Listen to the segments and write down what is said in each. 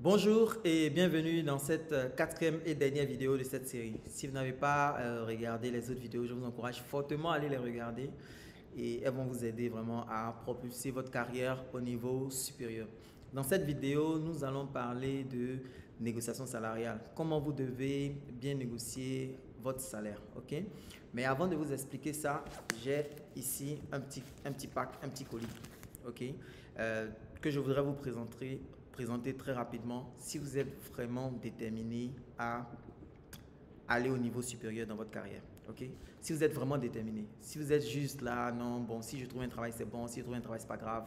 Bonjour et bienvenue dans cette quatrième et dernière vidéo de cette série. Si vous n'avez pas regardé les autres vidéos, je vous encourage fortement à aller les regarder et elles vont vous aider vraiment à propulser votre carrière au niveau supérieur. Dans cette vidéo, nous allons parler de négociation salariale, comment vous devez bien négocier votre salaire, ok? Mais avant de vous expliquer ça, j'ai ici un petit pack, un petit colis, ok? Que je voudrais vous présenter très rapidement si vous êtes vraiment déterminé à aller au niveau supérieur dans votre carrière. Ok? Si vous êtes vraiment déterminé, si vous êtes juste là, non, bon, si je trouve un travail, c'est bon, si je trouve un travail, c'est pas grave,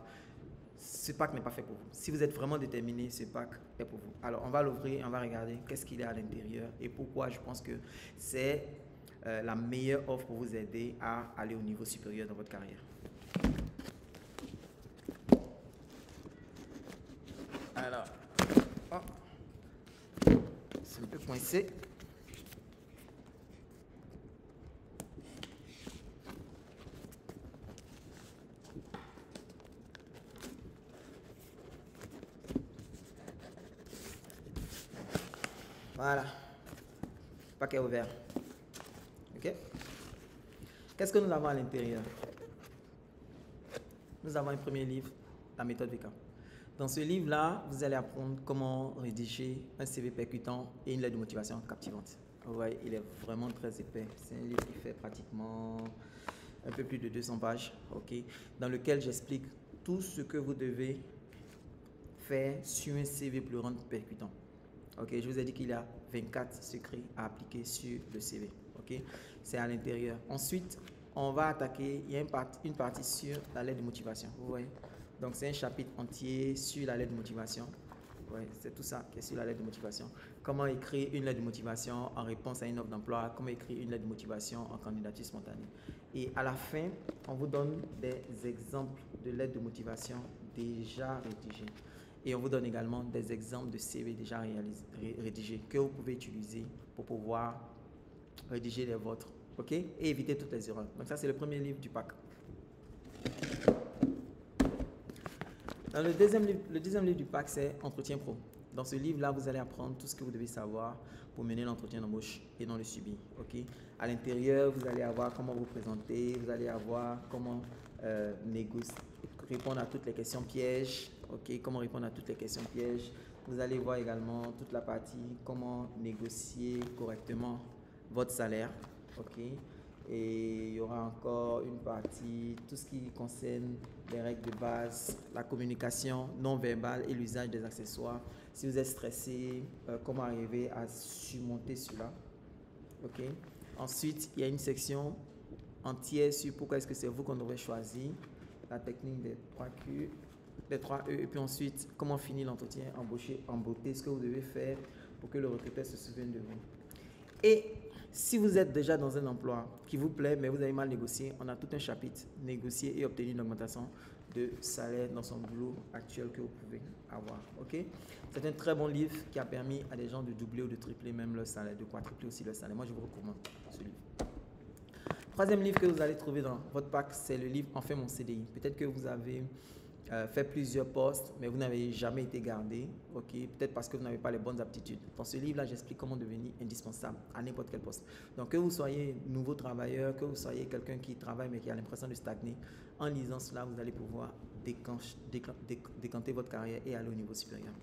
ce pack n'est pas fait pour vous. Si vous êtes vraiment déterminé, ce pack est pour vous. Alors, on va l'ouvrir et on va regarder qu'est-ce qu'il y a à l'intérieur et pourquoi je pense que c'est la meilleure offre pour vous aider à aller au niveau supérieur dans votre carrière. Alors, oh, c'est un peu coincé. Voilà, paquet ouvert. Ok? Qu'est-ce que nous avons à l'intérieur? Nous avons un premier livre, la méthode VK. Dans ce livre-là, vous allez apprendre comment rédiger un CV percutant et une lettre de motivation captivante. Vous voyez, il est vraiment très épais. C'est un livre qui fait pratiquement un peu plus de 200 pages, ok, dans lequel j'explique tout ce que vous devez faire sur un CV pour le rendre percutant. Ok, je vous ai dit qu'il y a 24 secrets à appliquer sur le CV. Ok, c'est à l'intérieur. Ensuite, on va attaquer, il y a une partie sur la lettre de motivation. Vous voyez, donc c'est un chapitre entier sur la lettre de motivation. Ouais, c'est tout ça qui est sur la lettre de motivation. Comment écrire une lettre de motivation en réponse à une offre d'emploi, comment écrire une lettre de motivation en candidature spontanée. Et à la fin, on vous donne des exemples de lettres de motivation déjà rédigées. Et on vous donne également des exemples de CV déjà rédigés que vous pouvez utiliser pour pouvoir rédiger les vôtres. OK? Et éviter toutes les erreurs. Donc ça, c'est le premier livre du pack. Dans le deuxième livre du pack, c'est Entretien Pro. Dans ce livre-là, vous allez apprendre tout ce que vous devez savoir pour mener l'entretien d'embauche et non le subir. Okay? À l'intérieur, vous allez avoir comment vous présenter, vous allez avoir comment négocier, répondre à toutes les questions pièges. Okay? Comment répondre à toutes les questions pièges. Vous allez voir également toute la partie comment négocier correctement votre salaire. Okay? Et il y aura encore une partie, tout ce qui concerne les règles de base, la communication non verbale et l'usage des accessoires. Si vous êtes stressé, comment arriver à surmonter cela. Ok. Ensuite, il y a une section entière sur pourquoi est-ce que c'est vous qu'on devrait choisir, la technique des 3Q, des 3 E, et puis ensuite, comment finir l'entretien, embaucher en beauté, ce que vous devez faire pour que le recruteur se souvienne de vous. Et si vous êtes déjà dans un emploi qui vous plaît, mais vous avez mal négocié, on a tout un chapitre, négocier et obtenir une augmentation de salaire dans son boulot actuel que vous pouvez avoir. Okay? C'est un très bon livre qui a permis à des gens de doubler ou de tripler même leur salaire, de quadrupler aussi leur salaire. Moi, je vous recommande ce livre. Troisième livre que vous allez trouver dans votre pack, c'est le livre Enfin mon CDI. Peut-être que vous avez fait plusieurs postes, mais vous n'avez jamais été gardé, ok? Peut-être parce que vous n'avez pas les bonnes aptitudes. Dans ce livre-là, j'explique comment devenir indispensable à n'importe quel poste. Donc, que vous soyez nouveau travailleur, que vous soyez quelqu'un qui travaille mais qui a l'impression de stagner, en lisant cela, vous allez pouvoir décanter votre carrière et aller au niveau supérieur.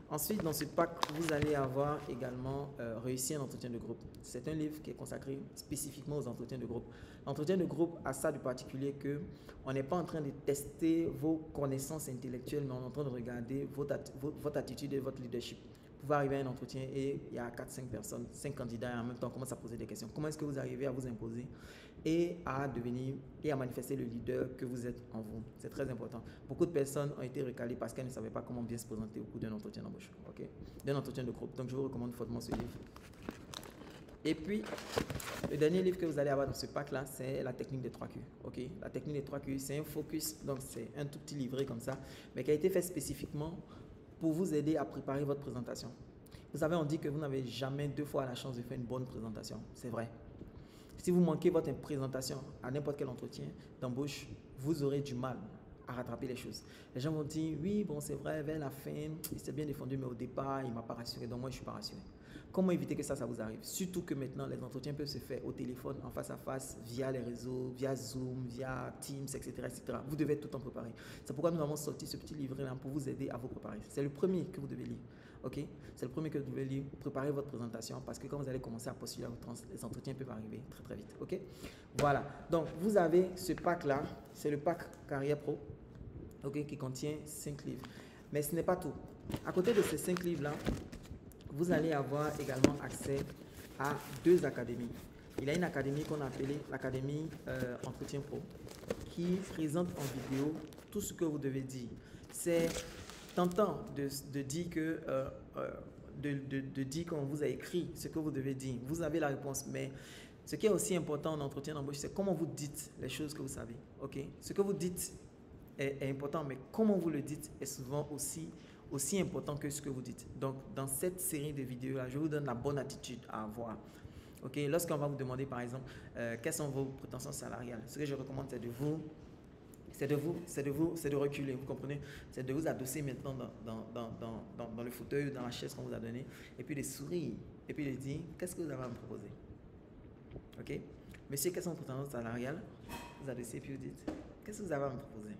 Ensuite, dans ce pack, vous allez avoir également réussi un entretien de groupe. C'est un livre qui est consacré spécifiquement aux entretiens de groupe. L'entretien de groupe a ça de particulier que on n'est pas en train de tester vos connaissances intellectuelles, mais on est en train de regarder votre attitude et votre leadership. Vous pouvez arriver à un entretien et il y a 4-5 personnes, 5 candidats et en même temps on commence à poser des questions. Comment est-ce que vous arrivez à vous imposer et à devenir et à manifester le leader que vous êtes en vous? C'est très important. Beaucoup de personnes ont été recalées parce qu'elles ne savaient pas comment bien se présenter au cours d'un entretien d'embauche, okay? D'un entretien de groupe. Donc je vous recommande fortement ce livre. Et puis, le dernier livre que vous allez avoir dans ce pack-là, c'est la technique des 3Q. Okay? La technique des 3Q, c'est un focus, donc c'est un tout petit livret comme ça, mais qui a été fait spécifiquement pour vous aider à préparer votre présentation. Vous savez, on dit que vous n'avez jamais 2 fois la chance de faire une bonne présentation. C'est vrai. Si vous manquez votre présentation à n'importe quel entretien d'embauche, vous aurez du mal à rattraper les choses. Les gens vont dire, oui, bon, c'est vrai, vers la fin, il s'est bien défendu, mais au départ, il ne m'a pas rassuré, donc moi, je ne suis pas rassuré. Comment éviter que ça vous arrive? Surtout que maintenant, les entretiens peuvent se faire au téléphone, en face à face, via les réseaux, via Zoom, via Teams, etc., etc. Vous devez tout en préparer. C'est pourquoi nous avons sorti ce petit livret-là pour vous aider à vous préparer. C'est le premier que vous devez lire. Ok? C'est le premier que vous devez lire. Préparez votre présentation parce que quand vous allez commencer à postuler, les entretiens peuvent arriver très très vite. Ok? Voilà. Donc, vous avez ce pack-là. C'est le pack Carrière Pro, ok, qui contient 5 livres. Mais ce n'est pas tout. À côté de ces 5 livres-là, vous allez avoir également accès à 2 académies. Il y a une académie qu'on a appelée l'académie Entretien Pro qui présente en vidéo tout ce que vous devez dire. C'est tentant de dire que de dire qu'on vous a écrit ce que vous devez dire. Vous avez la réponse, mais ce qui est aussi important en entretien d'embauche, c'est comment vous dites les choses que vous savez. Ok? Ce que vous dites est important, mais comment vous le dites est souvent aussi important que ce que vous dites. Donc, dans cette série de vidéos-là, je vous donne la bonne attitude à avoir. Ok? Lorsqu'on va vous demander, par exemple, quelles sont vos prétentions salariales, ce que je recommande, c'est de reculer, vous comprenez? C'est de vous adosser maintenant dans le fauteuil ou dans la chaise qu'on vous a donné, et puis de sourire, et puis de dire, qu'est-ce que vous avez à me proposer? Ok? Monsieur, quelles sont vos prétentions salariales? Vous adossez, puis vous dites, qu'est-ce que vous avez à me proposer?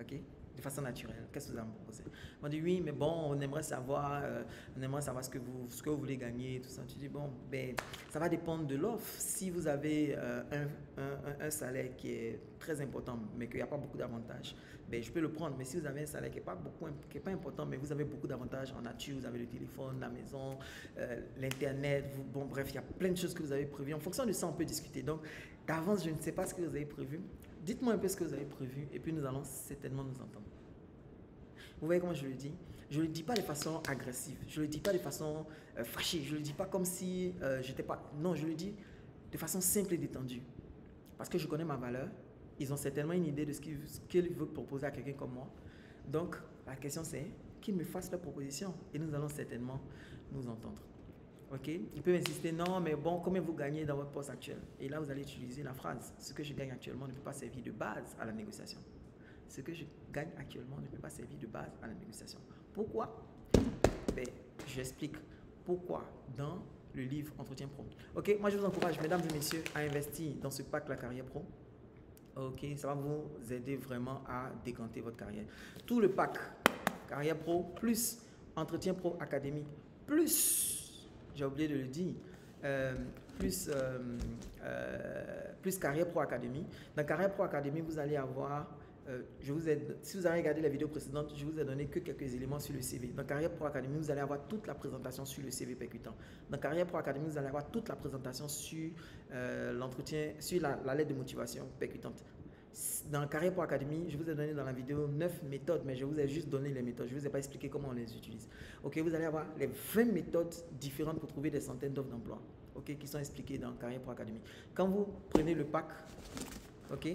Ok? De façon naturelle, qu'est-ce que vous avez à me proposer? On dit oui, mais bon, on aimerait savoir ce que vous voulez gagner, tout ça. Tu dis bon, ben, ça va dépendre de l'offre. Si vous avez un salaire qui est très important, mais qu'il n'y a pas beaucoup d'avantages, ben, je peux le prendre. Mais si vous avez un salaire qui n'est pas important, mais vous avez beaucoup d'avantages en nature, vous avez le téléphone, la maison, l'internet, bon, bref, il y a plein de choses que vous avez prévues. En fonction de ça, on peut discuter. Donc, d'avance, je ne sais pas ce que vous avez prévu. Dites-moi un peu ce que vous avez prévu et puis nous allons certainement nous entendre. Vous voyez comment je le dis? Je ne le dis pas de façon agressive, je ne le dis pas de façon fâchée, je ne le dis pas comme si j'étais pas... Non, je le dis de façon simple et détendue. Parce que je connais ma valeur, ils ont certainement une idée de ce qu'ils veulent proposer à quelqu'un comme moi. Donc, la question c'est qu'ils me fassent leur proposition et nous allons certainement nous entendre. Ok? Ils peuvent insister, non, mais bon, combien vous gagnez dans votre poste actuel? Et là, vous allez utiliser la phrase, ce que je gagne actuellement ne peut pas servir de base à la négociation. Ce que je gagne actuellement ne peut pas servir de base à la négociation. Pourquoi? Ben, j'explique pourquoi dans le livre Entretien Pro. Ok? Moi, je vous encourage, mesdames et messieurs, à investir dans ce pack La Carrière Pro. Ok? Ça va vous aider vraiment à décanter votre carrière. Tout le pack Carrière Pro plus Entretien Pro Académie plus... J'ai oublié de le dire, plus Carrière Pro Academy. Dans Carrière Pro Academy, vous allez avoir, si vous avez regardé la vidéo précédente, je vous ai donné que quelques éléments sur le CV. Dans Carrière Pro Academy, vous allez avoir toute la présentation sur le CV percutant. Dans Carrière Pro Academy, vous allez avoir toute la présentation sur l'entretien, sur la lettre de motivation percutante. Dans Carrière Pro Academy, je vous ai donné dans la vidéo 9 méthodes, mais je vous ai juste donné les méthodes. Je ne vous ai pas expliqué comment on les utilise. Ok, vous allez avoir les 20 méthodes différentes pour trouver des centaines d'offres d'emploi, ok, qui sont expliquées dans Carrière Pro Academy. Quand vous prenez le pack, ok,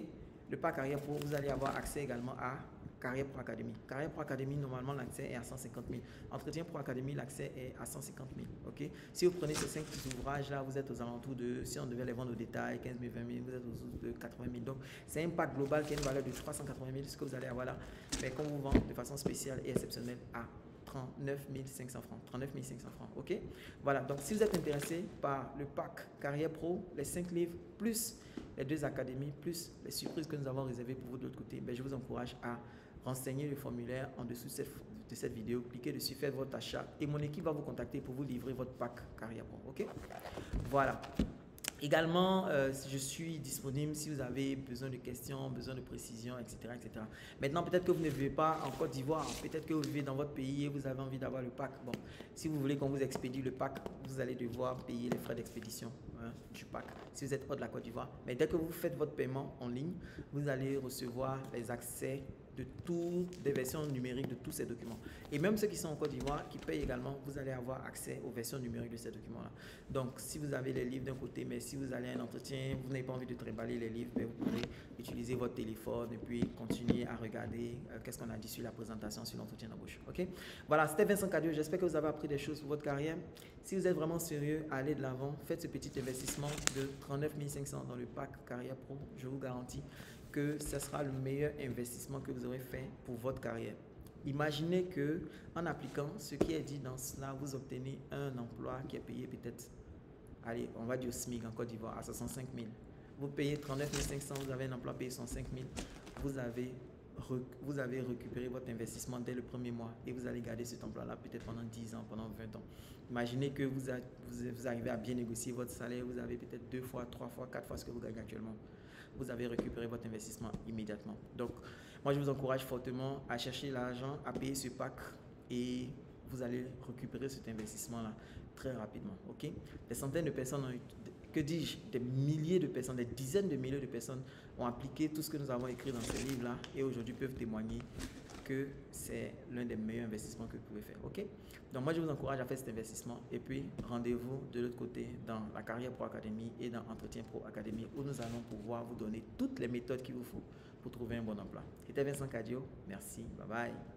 le pack Carrière Pro, vous allez avoir accès également à Carrière Pro Academy. Carrière Pro Academy, normalement, l'accès est à 150 000. Entretien Pro Academy, l'accès est à 150 000. Ok? Si vous prenez ces 5 ouvrages-là, vous êtes aux alentours de, si on devait les vendre au détail, 15 000, 20 000, vous êtes aux alentours de 80 000. Donc, c'est un pack global qui a une valeur de 380 000, ce que vous allez avoir là, mais qu'on vous vend de façon spéciale et exceptionnelle à 39 500 francs. 39 500 francs. Ok? Voilà. Donc, si vous êtes intéressé par le pack Carrière Pro, les 5 livres, plus les 2 académies, plus les surprises que nous avons réservées pour vous de l'autre côté, ben, je vous encourage à renseigner le formulaire en dessous de cette vidéo, cliquez dessus, faites votre achat et mon équipe va vous contacter pour vous livrer votre pack Carrière Pro. Ok? Voilà. Également, je suis disponible si vous avez besoin de questions, besoin de précisions, etc., etc. Maintenant, peut-être que vous ne vivez pas en Côte d'Ivoire, peut-être que vous vivez dans votre pays et vous avez envie d'avoir le pack. Bon, si vous voulez qu'on vous expédie le pack, vous allez devoir payer les frais d'expédition du pack si vous êtes hors de la Côte d'Ivoire. Mais dès que vous faites votre paiement en ligne, vous allez recevoir les accès de toutes les versions numériques de tous ces documents. Et même ceux qui sont en Côte d'Ivoire, qui payent également, vous allez avoir accès aux versions numériques de ces documents-là. Donc, si vous avez les livres d'un côté, mais si vous allez à un entretien, vous n'avez pas envie de trimballer les livres, mais vous pouvez utiliser votre téléphone et puis continuer à regarder qu'est-ce qu'on a dit sur la présentation, sur l'entretien d'embauche. Ok? Voilà, c'était Vincent Cadio. J'espère que vous avez appris des choses pour votre carrière. Si vous êtes vraiment sérieux à aller de l'avant, faites ce petit investissement de 39 500 dans le pack Carrière Pro. Je vous garantis que ce sera le meilleur investissement que vous aurez fait pour votre carrière. Imaginez que en appliquant ce qui est dit dans cela, vous obtenez un emploi qui est payé peut-être, allez, on va dire au SMIC en Côte d'Ivoire, à 65 000. Vous payez 39 500, vous avez un emploi payé 105 000. Vous avez récupéré votre investissement dès le premier mois et vous allez garder cet emploi-là peut-être pendant 10 ans, pendant 20 ans. Imaginez que vous arrivez à bien négocier votre salaire, vous avez peut-être 2 fois, 3 fois, 4 fois ce que vous gagnez actuellement. Vous avez récupéré votre investissement immédiatement. Donc, moi, je vous encourage fortement à chercher l'argent, à payer ce pack et vous allez récupérer cet investissement-là très rapidement. Ok? Des centaines de personnes que dis-je, des milliers de personnes, des dizaines de milliers de personnes ont appliqué tout ce que nous avons écrit dans ce livre-là et aujourd'hui peuvent témoigner que c'est l'un des meilleurs investissements que vous pouvez faire. Ok? Donc moi, je vous encourage à faire cet investissement et puis rendez-vous de l'autre côté dans la Carrière Pro Academy et dans Entretien Pro Academy où nous allons pouvoir vous donner toutes les méthodes qu'il vous faut pour trouver un bon emploi. C'était Vincent Cadio. Merci. Bye bye.